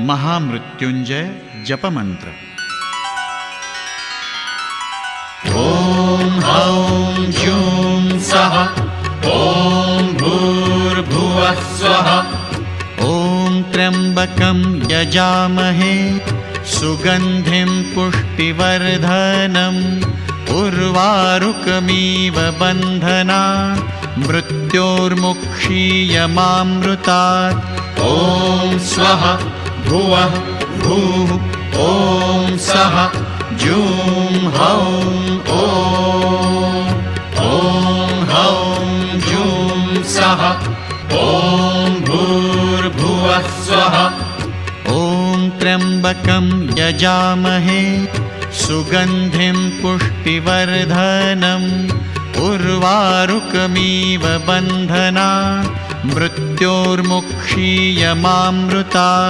महामृत्युंजय जपमंत्र। ॐ हौं जूं सः ॐ भूर्भुवः स्वः। ॐ त्र्यम्बकं यजामहे सुगन्धिं पुष्टिवर्धनम् उर्वारुकमिव बन्धनात् मृत्योर्मुक्षीयमामृतात्। ॐ स्वः भुवः भूः ॐ सः जूं हौं ॐ हौं जूं सः ॐ भूर्भुवः स्वः। ॐ त्र्यम्बकं यजामहे सुगन्धिं पुष्टिवर्धनम् उर्वारुकमिव बन्धनात् मृत्योर्मुक्षीयमामृतात्।